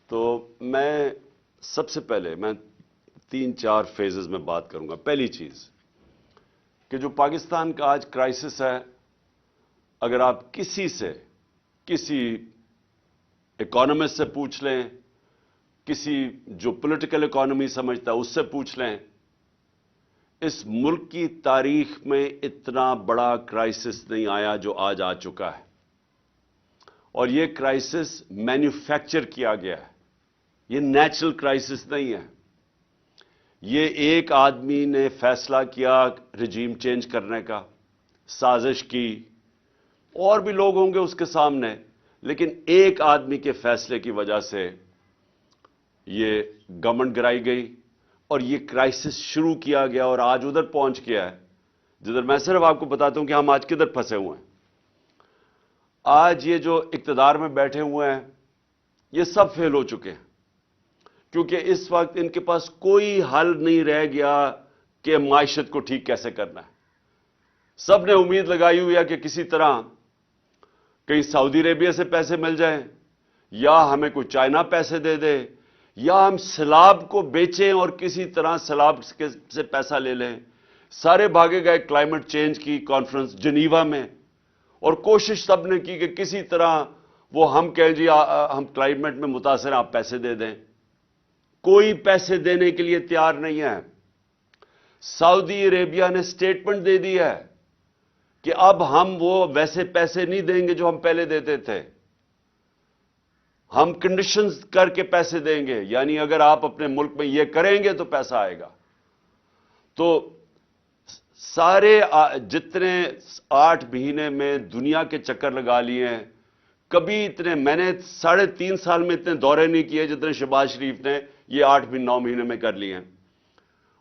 تو میں سب سے پہلے 3-4 فیزز میں بات کروں گا. پہلی چیز کہ جو پاکستان کا آج کرائسس ہے، اگر آپ کسی اکانومسٹ سے پوچھ لیں، کسی جو پولیٹیکل اکانومی سمجھتا ہے اس سے پوچھ لیں، اس ملک کی تاریخ میں اتنا بڑا کرائسس نہیں آیا جو آج آ چکا ہے. اور یہ کرائسس مینوفیکچر کیا گیا ہے، یہ نیچرل کرائسس نہیں ہے. یہ ایک آدمی نے فیصلہ کیا رجیم چینج کرنے کا، سازش کی، اور بھی لوگ ہوں گے اس کے سامنے، لیکن ایک آدمی کے فیصلے کی وجہ سے یہ گورنمنٹ گرائی گئی اور یہ کرائسس شروع کیا گیا اور آج ادھر پہنچ گیا ہے جدھر میں صرف آپ کو بتاتا ہوں کہ ہم آج کدھر پھنسے ہوئے ہیں. آج یہ جو اقتدار میں بیٹھے ہوئے ہیں یہ سب فیل ہو چکے ہیں، کیونکہ اس وقت ان کے پاس کوئی حل نہیں رہ گیا کہ معیشت کو ٹھیک کیسے کرنا ہے. سب نے امید لگائی ہوئی ہے کہ کسی طرح کہیں سعودی عربیہ سے پیسے مل جائیں، یا ہمیں کوئی چائنا پیسے دے دے، یا ہم سیلاب کو بیچیں اور کسی طرح سیلاب سے پیسہ لے لیں. سارے بھاگے گئے کلائمیٹ چینج کی کانفرنس جنیوا میں، اور کوشش سب نے کی کہ کسی طرح وہ ہم کہیں جی ہم کلائمیٹ میں متاثر ہیں، آپ پیسے دے دیں. کوئی پیسے دینے کے لیے تیار نہیں ہے. سعودی عربیہ نے سٹیٹمنٹ دے دی ہے کہ اب ہم وہ ویسے پیسے نہیں دیں گے جو ہم پہلے دیتے تھے، ہم کنڈیشنز کر کے پیسے دیں گے، یعنی اگر آپ اپنے ملک میں یہ کریں گے تو پیسہ آئے گا. تو سارے جتنے 8 مہینے میں دنیا کے چکر لگا لیے ہیں، کبھی اتنے میں نے 3.5 سال میں اتنے دورے نہیں کیے جتنے شہباز شریف نے یہ 8-9 مہینے میں کر لیے ہیں.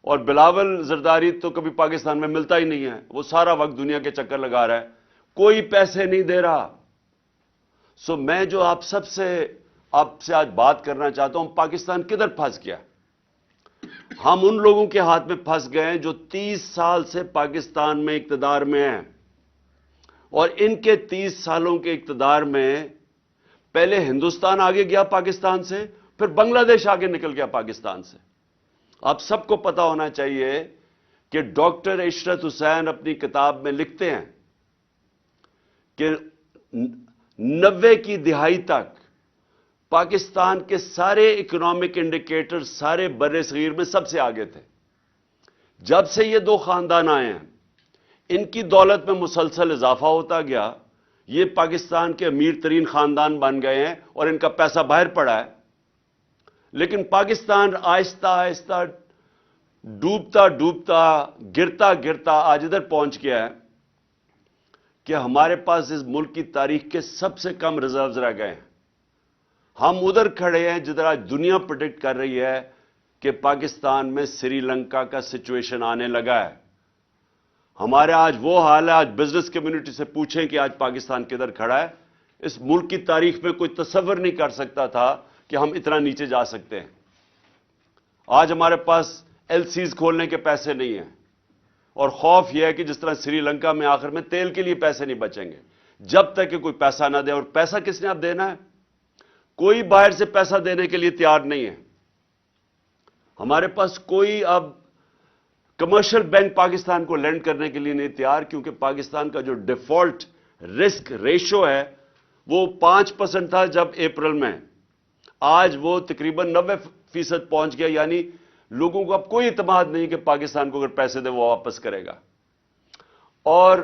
اور بلاول زرداری تو کبھی پاکستان میں ملتا ہی نہیں ہے، وہ سارا وقت دنیا کے چکر لگا رہا ہے، کوئی پیسے نہیں دے رہا. سو میں جو آپ سے آج بات کرنا چاہتا ہوں، پاکستان کدھر پھنس گیا. ہم ان لوگوں کے ہاتھ میں پھنس گئے ہیں جو 30 سال سے پاکستان میں اقتدار میں ہیں، اور ان کے 30 سالوں کے اقتدار میں پہلے ہندوستان آگے گیا پاکستان سے، پھر بنگلہ دیش آگے نکل گیا پاکستان سے. آپ سب کو پتا ہونا چاہیے کہ ڈاکٹر عشرت حسین اپنی کتاب میں لکھتے ہیں کہ 90 کی دہائی تک پاکستان کے سارے اکنامک انڈیکیٹر سارے بر صغیر میں سب سے آگے تھے. جب سے یہ 2 خاندان آئے ہیں، ان کی دولت میں مسلسل اضافہ ہوتا گیا، یہ پاکستان کے امیر ترین خاندان بن گئے ہیں اور ان کا پیسہ باہر پڑا ہے. لیکن پاکستان آہستہ آہستہ ڈوبتا گرتا آج ادھر پہنچ گیا ہے کہ ہمارے پاس اس ملک کی تاریخ کے سب سے کم ریزروز رہ گئے ہیں. ہم ادھر کھڑے ہیں جدھر آج دنیا پریڈکٹ کر رہی ہے کہ پاکستان میں سری لنکا کا سچویشن آنے لگا ہے. ہمارے آج وہ حال ہے، آج بزنس کمیونٹی سے پوچھیں کہ آج پاکستان کدھر کھڑا ہے. اس ملک کی تاریخ میں کوئی تصور نہیں کر سکتا تھا کہ ہم اتنا نیچے جا سکتے ہیں. آج ہمارے پاس ایل سیز کھولنے کے پیسے نہیں ہیں، اور خوف یہ ہے کہ جس طرح سری لنکا میں آخر میں تیل کے لیے پیسے نہیں بچیں گے جب تک کہ کوئی پیسہ نہ دے. اور پیسہ کس نے اب دینا ہے؟ کوئی باہر سے پیسہ دینے کے لیے تیار نہیں ہے. ہمارے پاس کوئی اب کمرشل بینک پاکستان کو لینڈ کرنے کے لیے نہیں تیار، کیونکہ پاکستان کا جو ڈیفالٹ رسک ریشو ہے وہ 5% تھا جب اپریل میں، آج وہ تقریباً 90% پہنچ گیا. یعنی لوگوں کو اب کوئی اعتماد نہیں کہ پاکستان کو اگر پیسے دے وہ واپس کرے گا. اور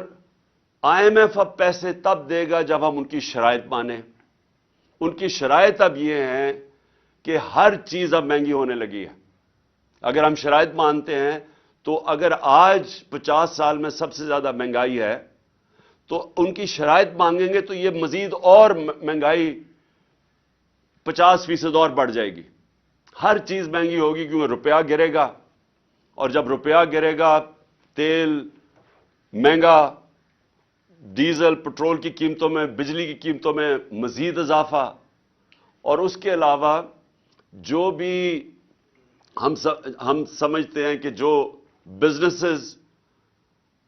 آئی ایم ایف اب پیسے تب دے گا جب ہم ان کی شرائط مانیں. ان کی شرائط اب یہ ہیں کہ ہر چیز اب مہنگی ہونے لگی ہے. اگر ہم شرائط مانتے ہیں تو اگر آج 50 سال میں سب سے زیادہ مہنگائی ہے تو ان کی شرائط مانگیں گے تو یہ مزید اور مہنگائی 50% اور بڑھ جائے گی. ہر چیز مہنگی ہوگی کیونکہ روپیہ گرے گا، اور جب روپیہ گرے گا تیل مہنگا، ڈیزل پٹرول کی قیمتوں میں، بجلی کی قیمتوں میں مزید اضافہ. اور اس کے علاوہ جو بھی ہم سمجھتے ہیں کہ جو بزنسز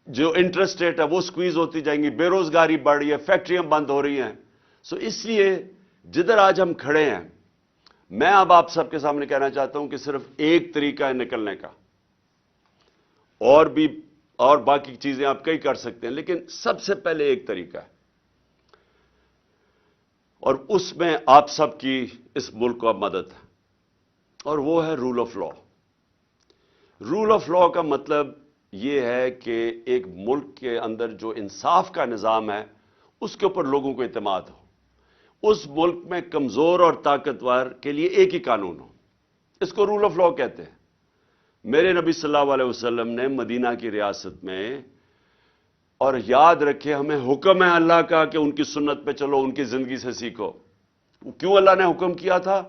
جو انٹرسٹ ریٹ ہے وہ سکویز ہوتی جائیں گی، بے روزگاری بڑھ رہی ہے، فیکٹریاں بند ہو رہی ہیں. سو اس لیے جدھر آج ہم کھڑے ہیں میں اب آپ سب کے سامنے کہنا چاہتا ہوں کہ صرف ایک طریقہ ہے نکلنے کا، اور باقی چیزیں آپ کئی کر سکتے ہیں، لیکن سب سے پہلے ایک طریقہ ہے، اور اس میں آپ سب کی اس ملک کو اب مدد ہے، اور وہ ہے rule of law. Rule of law کا مطلب یہ ہے کہ ایک ملک کے اندر جو انصاف کا نظام ہے اس کے اوپر لوگوں کو اعتماد ہو، اس ملک میں کمزور اور طاقتور کے لیے ایک ہی قانون ہو، اس کو رول آف لا کہتے ہیں۔ میرے نبی صلی اللہ علیہ وسلم نے مدینہ کی ریاست میں، اور یاد رکھے ہمیں حکم ہے اللہ کا کہ ان کی سنت پہ چلو، ان کی زندگی سے سیکھو۔ کیوں اللہ نے حکم کیا تھا؟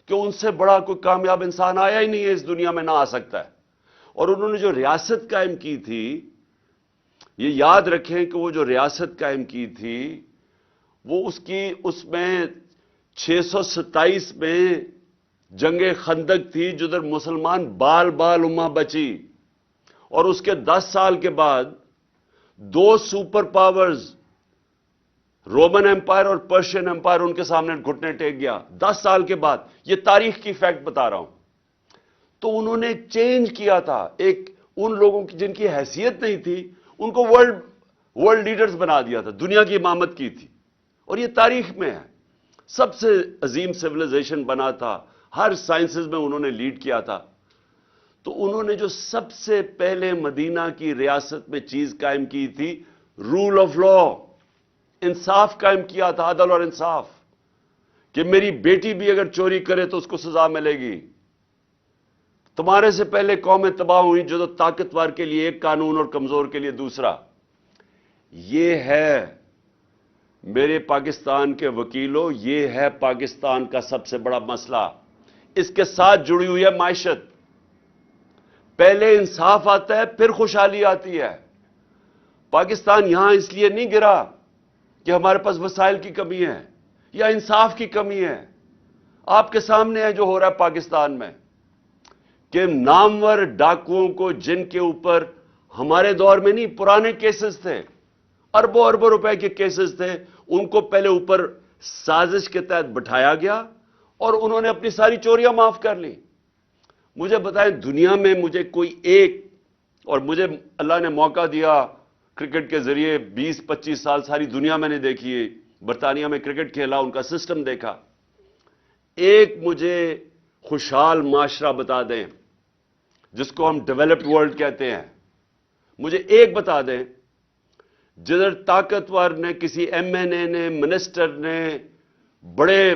کہ ان سے بڑا کوئی کامیاب انسان آیا ہی نہیں ہے، اس دنیا میں نہ آ سکتا ہے۔ اور انہوں نے جو ریاست قائم کی تھی، یہ یاد رکھیں کہ وہ جو ریاست قائم کی تھی وہ اس میں 627 میں جنگ خندق تھی، جدھر مسلمان بال بال امہ بچی، اور اس کے 10 سال کے بعد دو سپر پاورز رومن ایمپائر اور پرشین ایمپائر ان کے سامنے گھٹنے ٹیک گیا 10 سال کے بعد۔ یہ تاریخ کی فیکٹ بتا رہا ہوں۔ تو انہوں نے ایک چینج کیا تھا، ایک ان لوگوں کی جن کی حیثیت نہیں تھی ان کو ورلڈ لیڈرز بنا دیا تھا، دنیا کی امامت کی تھی، اور یہ تاریخ میں ہے۔ سب سے عظیم سیویلائزیشن بنا تھا، ہر سائنسز میں انہوں نے لیڈ کیا تھا۔ تو انہوں نے جو سب سے پہلے مدینہ کی ریاست میں چیز قائم کی تھی، رول آف لا، انصاف قائم کیا تھا، عدل اور انصاف، کہ میری بیٹی بھی اگر چوری کرے تو اس کو سزا ملے گی۔ تمہارے سے پہلے قومیں تباہ ہوئی جو طاقتور کے لیے ایک قانون اور کمزور کے لیے دوسرا۔ یہ ہے میرے پاکستان کے وکیلوں، یہ ہے پاکستان کا سب سے بڑا مسئلہ۔ اس کے ساتھ جڑی ہوئی ہے معیشت۔ پہلے انصاف آتا ہے، پھر خوشحالی آتی ہے۔ پاکستان یہاں اس لیے نہیں گرا کہ ہمارے پاس وسائل کی کمی ہے یا انصاف کی کمی ہے۔ آپ کے سامنے ہے جو ہو رہا ہے پاکستان میں، کہ نامور ڈاکوؤں کو، جن کے اوپر ہمارے دور میں نہیں، پرانے کیسز تھے، اربوں اربوں روپے کے کیسز تھے، ان کو پہلے اوپر سازش کے تحت بٹھایا گیا اور انہوں نے اپنی ساری چوریاں معاف کر لی۔ مجھے بتائیں، دنیا میں مجھے کوئی ایک، اور مجھے اللہ نے موقع دیا کرکٹ کے ذریعے 20-25 سال ساری دنیا میں نے دیکھی ہے، برطانیہ میں کرکٹ کھیلا، ان کا سسٹم دیکھا، ایک مجھے خوشحال معاشرہ بتا دیں جس کو ہم ڈیولپڈ ورلڈ کہتے ہیں، مجھے ایک بتا دیں جدھر طاقتور نے، کسی ایم این اے نے، منسٹر نے، بڑے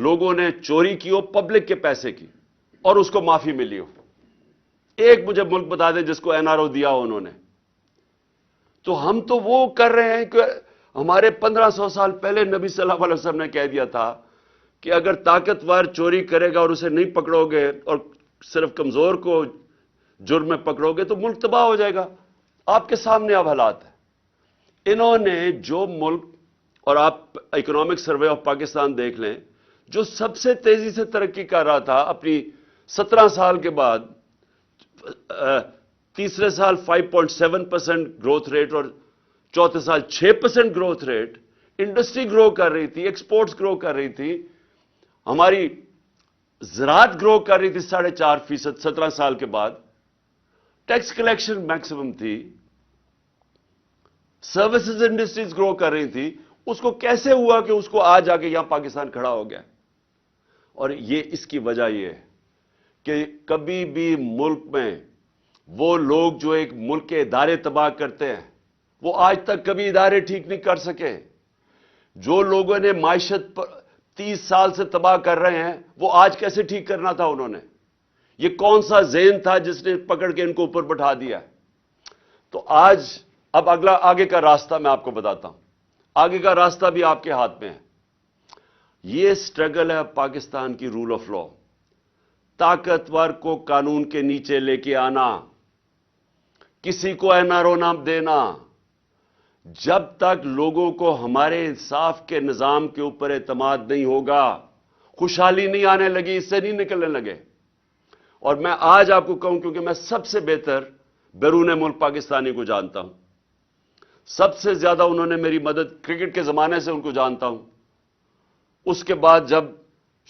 لوگوں نے چوری کی ہو پبلک کے پیسے کی اور اس کو معافی ملی ہو۔ ایک مجھے ملک بتا دیں جس کو این آر او دیا ہو انہوں نے۔ تو ہم تو وہ کر رہے ہیں کہ ہمارے 1500 سال پہلے نبی صلی اللہ علیہ وسلم نے کہہ دیا تھا کہ اگر طاقتور چوری کرے گا اور اسے نہیں پکڑو گے اور صرف کمزور کو جرم میں پکڑو گے تو ملک تباہ ہو جائے گا۔ آپ کے سامنے اب حالات ہیں۔ انہوں نے جو ملک، اور آپ اکنامک سروے آف پاکستان دیکھ لیں، جو سب سے تیزی سے ترقی کر رہا تھا اپنی 17 سال کے بعد، تیسرے سال 5.7% گروتھ ریٹ اور چوتھے سال 6% گروتھ ریٹ، انڈسٹری گرو کر رہی تھی، ایکسپورٹس گرو کر رہی تھی، ہماری زراعت گرو کر رہی تھی 4.5%۔ 17 سال کے بعد ٹیکس کلیکشن میکسیمم تھی، سروسز انڈسٹریز گرو کر رہی تھی۔ اس کو کیسے ہوا کہ اس کو آج آ کے یہاں پاکستان کھڑا ہو گیا؟ اور یہ اس کی وجہ یہ ہے کہ کبھی بھی ملک میں وہ لوگ جو ایک ملک کے ادارے تباہ کرتے ہیں، وہ آج تک کبھی ادارے ٹھیک نہیں کر سکے۔ جو لوگوں نے معیشت 30 سال سے تباہ کر رہے ہیں، وہ آج کیسے ٹھیک کرنا تھا انہوں نے؟ یہ کون سا ذہن تھا جس نے پکڑ کے ان کو اوپر بٹھا دیا؟ تو اب آگے کا راستہ میں آپ کو بتاتا ہوں۔ آگے کا راستہ بھی آپ کے ہاتھ میں ہے۔ یہ سٹرگل ہے پاکستان کی رول آف لا، طاقتور کو قانون کے نیچے لے کے آنا، کسی کو این آر او نہ دینا۔ جب تک لوگوں کو ہمارے انصاف کے نظام کے اوپر اعتماد نہیں ہوگا، خوشحالی نہیں آنے لگی، اس سے نہیں نکلنے لگے۔ اور میں آج آپ کو کہوں، کیونکہ میں سب سے بہتر بیرون ملک پاکستانی کو جانتا ہوں، سب سے زیادہ انہوں نے میری مدد کرکٹ کے زمانے سے ان کو جانتا ہوں۔ اس کے بعد جب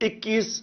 21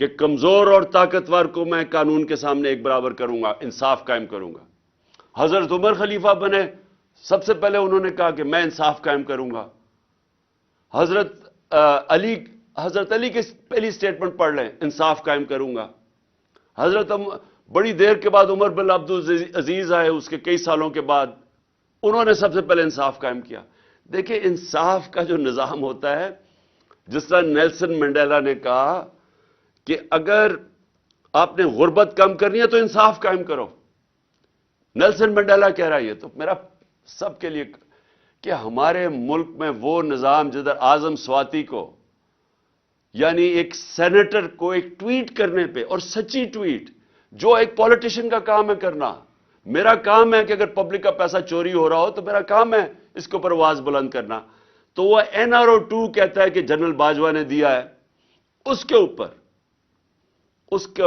کہ کمزور اور طاقتور کو میں قانون کے سامنے ایک برابر کروں گا, انصاف قائم کروں گا. حضرت عمر خلیفہ بنے, سب سے پہلے انہوں نے کہا کہ میں انصاف قائم کروں گا. حضرت علی کی پہلی سٹیٹمنٹ پڑھ لیں, انصاف قائم کروں گا. بڑی دیر کے بعد عمر بن عبدالعزیز آئے, اس کے کئی سالوں کے بعد, انہوں نے سب سے پہلے انصاف قائم کیا. دیکھیں انصاف کا جو نظام ہوتا ہے, جس طرح نیلسن منڈیلا نے کہا کہ اگر آپ نے غربت کم کرنی ہے تو انصاف قائم کرو. نیلسن منڈیلا کہہ رہا ہے, یہ تو میرا سب کے لیے, کہ ہمارے ملک میں وہ نظام جدھر اعظم سواتی کو, یعنی ایک سینیٹر کو ایک ٹویٹ کرنے پہ, اور سچی ٹویٹ, جو ایک پولیٹیشین کا کام ہے کرنا, میرا کام ہے کہ اگر پبلک کا پیسہ چوری ہو رہا ہو تو میرا کام ہے اس کے اوپر آواز بلند کرنا. تو وہ NRO2 کہتا ہے کہ جنرل باجوہ نے دیا ہے, اس کے اوپر اس کے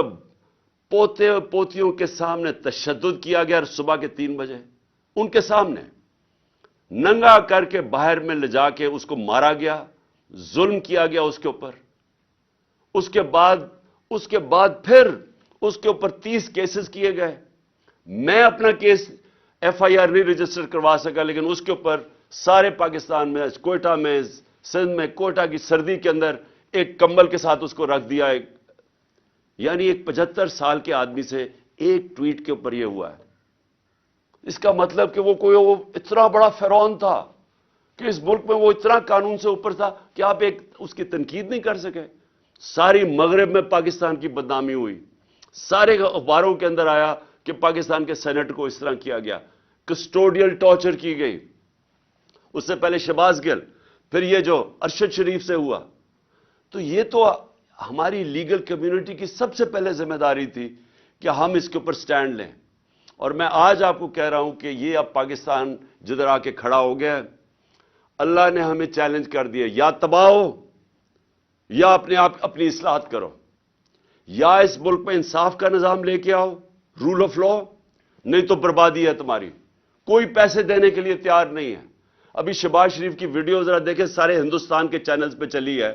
پوتے پوتیوں کے سامنے تشدد کیا گیا, صبح کے 3 بجے ان کے سامنے ننگا کر کے باہر میں لے جا کے اس کو مارا گیا, ظلم کیا گیا اس کے اوپر. اس کے بعد پھر اس کے اوپر 30 کیسز کیے گئے. میں اپنا کیس FIR نہیں رجسٹر کروا سکا, لیکن اس کے اوپر سارے پاکستان میں, کوئٹہ میں, سندھ میں, کوئٹہ کی سردی کے اندر ایک کمبل کے ساتھ اس کو رکھ دیا. یعنی ایک 75 سال کے آدمی سے ایک ٹویٹ کے اوپر یہ ہوا ہے. اس کا مطلب کہ وہ اتنا بڑا فرعون تھا کہ اس ملک میں وہ اتنا قانون سے اوپر تھا کہ آپ اس کی تنقید نہیں کر سکے. ساری مغرب میں پاکستان کی بدنامی ہوئی, سارے اخباروں کے اندر آیا کہ پاکستان کے سینٹ کو اس طرح کیا گیا, کسٹوڈیل ٹارچر کی گئی. اس سے پہلے شہباز گل, پھر یہ جو ارشد شریف سے ہوا. تو یہ تو ہماری لیگل کمیونٹی کی سب سے پہلے ذمہ داری تھی کہ ہم اس کے اوپر سٹینڈ لیں. اور میں آج آپ کو کہہ رہا ہوں کہ یہ اب پاکستان جدھر آ کے کھڑا ہو گیا, اللہ نے ہمیں چیلنج کر دیا, یا تباہ ہو یا اپنی اصلاحات کرو, یا اس ملک میں انصاف کا نظام لے کے آؤ, رول آف لا, نہیں تو بربادی ہے تمہاری. کوئی پیسے دینے کے لیے تیار نہیں ہے. ابھی شہباز شریف کی ویڈیو ذرا دیکھیں, سارے ہندوستان کے چینلز پہ چلی ہے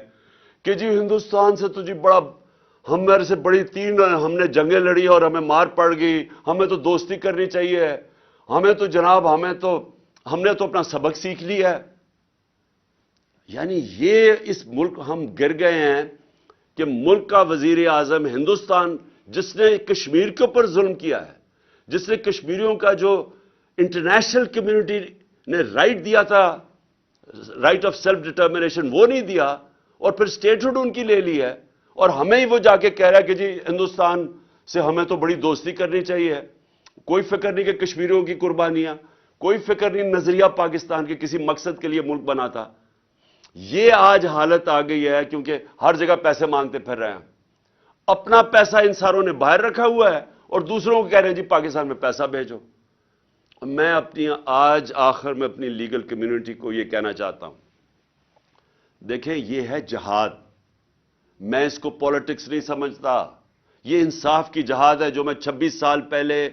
کہ جی ہندوستان سے تو جی بڑا, ہمارے سے بڑی 3 ہم نے جنگیں لڑی اور ہمیں مار پڑ گئی, ہمیں تو دوستی کرنی چاہیے, ہمیں تو جناب ہم نے تو اپنا سبق سیکھ لیا ہے. یعنی یہ اس ملک ہم گر گئے ہیں کہ ملک کا وزیر اعظم ہندوستان, جس نے کشمیر کے اوپر ظلم کیا ہے, جس نے کشمیریوں کا جو انٹرنیشنل کمیونٹی نے رائٹ دیا تھا, رائٹ آف سیلف ڈٹرمنیشن, وہ نہیں دیا, اور پھر سٹیٹہڈ ان کی لے لی ہے, اور ہمیں ہی وہ جا کے کہہ رہا ہے کہ جی ہندوستان سے ہمیں تو بڑی دوستی کرنی چاہیے. کوئی فکر نہیں کہ کشمیریوں کی قربانیاں, کوئی فکر نہیں نظریہ پاکستان کے کسی مقصد کے لیے ملک بنا تھا. یہ آج حالت آ گئی ہے کیونکہ ہر جگہ پیسے مانگتے پھر رہے ہیں. اپنا پیسہ ان ساروں نے باہر رکھا ہوا ہے اور دوسروں کو کہہ رہے ہیں جی پاکستان میں پیسہ بھیجو. میں آج آخر میں اپنی لیگل کمیونٹی کو یہ کہنا چاہتا ہوں, دیکھیں یہ ہے جہاد, میں اس کو پولیٹکس نہیں سمجھتا, یہ انصاف کی جہاد ہے جو میں 26 سال پہلے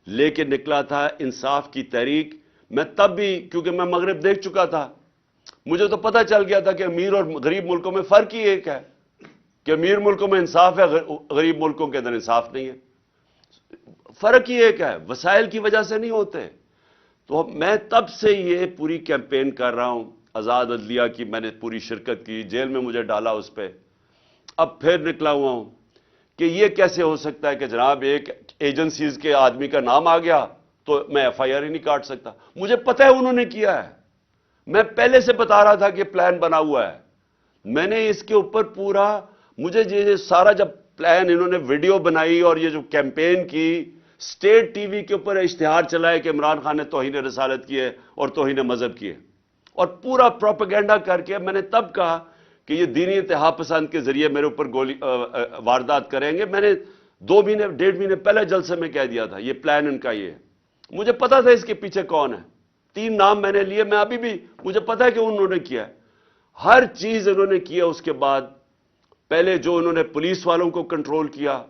لے کے نکلا تھا, انصاف کی تحریک. میں تب بھی, کیونکہ میں مغرب دیکھ چکا تھا, مجھے تو پتہ چل گیا تھا کہ امیر اور غریب ملکوں میں فرق ہی ایک ہے, کہ امیر ملکوں میں انصاف ہے, غریب ملکوں کے اندر انصاف نہیں ہے. فرق ہی ایک ہے, وسائل کی وجہ سے نہیں ہوتے. تو میں تب سے یہ پوری کیمپین کر رہا ہوں, آزاد عدلیہ کی میں نے پوری شرکت کی, جیل میں مجھے ڈالا اس پہ. اب پھر نکلا ہوا ہوں کہ یہ کیسے ہو سکتا ہے کہ جناب ایک ایجنسیز کے آدمی کا نام آ گیا تو میں FIR ہی نہیں کاٹ سکتا. مجھے پتہ ہے انہوں نے کیا ہے, میں پہلے سے بتا رہا تھا کہ پلان بنا ہوا ہے. میں نے اس کے اوپر پورا, مجھے یہ سارا جب پلان انہوں نے ویڈیو بنائی اور یہ جو کیمپین کی, اسٹیٹ ٹی وی کے اوپر اشتہار چلائے کہ عمران خان نے توہین رسالت کی ہے اور توہین مذہب کی ہے, اور پورا پروپیگنڈا کر کے میں نے تب کہا کہ یہ دینی اتحاد پسند کے ذریعے میرے اوپر واردات کریں گے. میں نے 2 مہینے 1.5 مہینے پہلے جلسے میں کہہ دیا تھا یہ پلان ان کا یہ ہے. مجھے پتا تھا اس کے پیچھے کون ہے, 3 نام میں نے لیے, میں ابھی بھی مجھے پتا ہے کہ انہوں نے کیا ہے, ہر چیز انہوں نے کیا. اس کے بعد پہلے جو انہوں نے پولیس والوں کو کنٹرول کیا,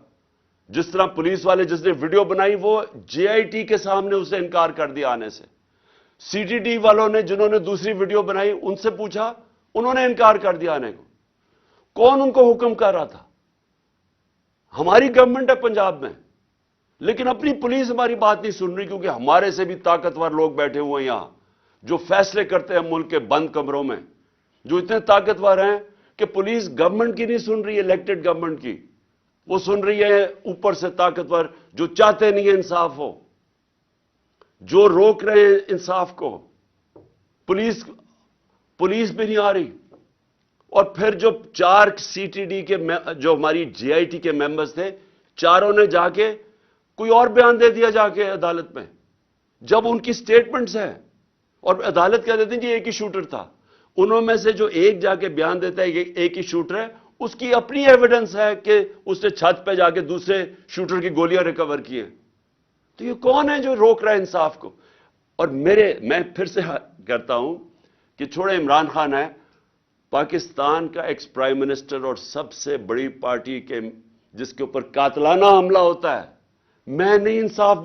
جس طرح پولیس والے جس نے ویڈیو بنائی وہ JIT کے سامنے اسے انکار کر دیا آنے سے. CTD والوں نے جنہوں نے دوسری ویڈیو بنائی ان سے پوچھا, انہوں نے انکار کر دیا آنے کو. کون ان کو حکم کر رہا تھا؟ ہماری گورنمنٹ ہے پنجاب میں، لیکن اپنی پولیس ہماری بات نہیں سن رہی، کیونکہ ہمارے سے بھی طاقتور لوگ بیٹھے ہوئے ہیں یہاں جو فیصلے کرتے ہیں ملک کے بند کمروں میں، جو اتنے طاقتور ہیں کہ پولیس گورنمنٹ کی نہیں سن رہی ہے، الیکٹڈ گورنمنٹ کی، وہ سن رہی ہے اوپر سے طاقتور جو چاہتے نہیں ہے انصاف ہو، جو روک رہے ہیں انصاف کو۔ پولیس بھی نہیں آ رہی، اور پھر جو 4 سی ٹی ڈی کے جو ہماری جے آئی ٹی کے ممبرز تھے، چاروں نے جا کے کوئی اور بیان دے دیا جا کے عدالت میں، جب ان کی سٹیٹمنٹس ہیں، اور عدالت کہہ دیتی ہے کہ ایک ہی شوٹر تھا۔ انہوں میں سے جو ایک جا کے بیان دیتا ہے کہ ایک ہی شوٹر ہے، اس کی اپنی ایویڈنس ہے کہ اس نے چھت پہ جا کے دوسرے شوٹر کی گولیاں ریکور کی ہیں۔ تو یہ کون ہے جو روک رہا ہے انصاف کو؟ اور میں پھر سے کرتا ہوں کہ چھوڑے عمران خان ہے، پاکستان کا ایکس پرائم منسٹر اور سب سے بڑی پارٹی کے جس کے اوپر قاتلانہ حملہ ہوتا ہے، میں نہیں انصاف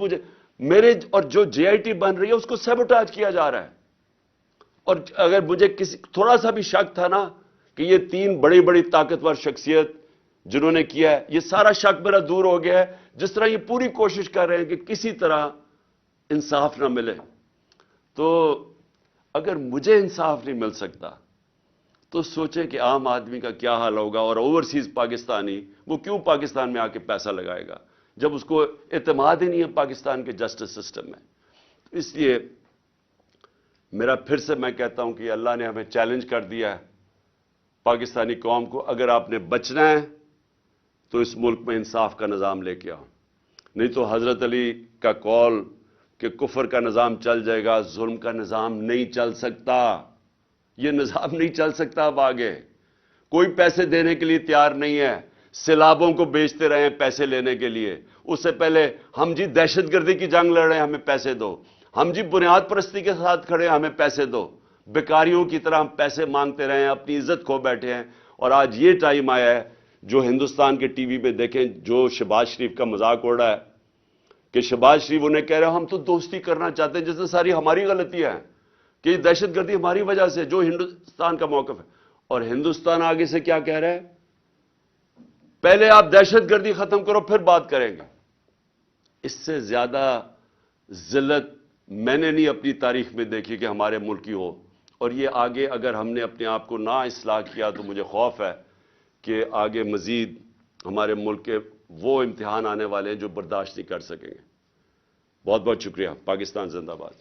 میرے اور جو جے آئی ٹی بن رہی ہے اس کو سیبوٹاج کیا جا رہا ہے۔ اور اگر مجھے تھوڑا سا بھی شک تھا نا کہ یہ 3 بڑی بڑی طاقتور شخصیت جنہوں نے کیا ہے، یہ سارا شک میرا دور ہو گیا ہے، جس طرح یہ پوری کوشش کر رہے ہیں کہ کسی طرح انصاف نہ ملے۔ تو اگر مجھے انصاف نہیں مل سکتا تو سوچیں کہ عام آدمی کا کیا حال ہوگا، اور اوورسیز پاکستانی وہ کیوں پاکستان میں آ کے پیسہ لگائے گا جب اس کو اعتماد ہی نہیں ہے پاکستان کے جسٹس سسٹم میں۔ اس لیے میرا پھر سے میں کہتا ہوں کہ اللہ نے ہمیں چیلنج کر دیا ہے پاکستانی قوم کو، اگر آپ نے بچنا ہے تو اس ملک میں انصاف کا نظام لے کے آؤ، نہیں تو حضرت علی کا قول کہ کفر کا نظام چل جائے گا، ظلم کا نظام نہیں چل سکتا۔ یہ نظام نہیں چل سکتا اب آگے، کوئی پیسے دینے کے لیے تیار نہیں ہے، سیلابوں کو بیچتے رہے ہیں پیسے لینے کے لیے۔ اس سے پہلے ہم جی دہشت گردی کی جنگ لڑ رہے ہیں، ہمیں پیسے دو، ہم جی بنیاد پرستی کے ساتھ کھڑے ہیں، ہمیں پیسے دو۔ بیکاریوں کی طرح ہم پیسے مانگتے رہے ہیں، اپنی عزت کھو بیٹھے ہیں۔ اور آج یہ ٹائم آیا ہے، جو ہندوستان کے ٹی وی پہ دیکھیں جو شہباز شریف کا مذاق اڑ رہا ہے کہ شہباز شریف انہیں کہہ رہے ہیں ہم تو دوستی کرنا چاہتے ہیں، جس میں ساری ہماری غلطیاں ہیں کہ یہ دہشت گردی ہماری وجہ سے، جو ہندوستان کا موقف ہے۔ اور ہندوستان آگے سے کیا کہہ رہا ہے؟ پہلے آپ دہشت گردی ختم کرو پھر بات کریں گے۔ اس سے زیادہ ذلت میں نے نہیں اپنی تاریخ میں دیکھی کہ ہمارے ملک کی ہو۔ اور یہ آگے اگر ہم نے اپنے آپ کو نہ اصلاح کیا تو مجھے خوف ہے کہ آگے مزید ہمارے ملک کے وہ امتحان آنے والے ہیں جو برداشت نہیں کر سکیں گے۔ بہت بہت شکریہ۔ پاکستان زندہ باد۔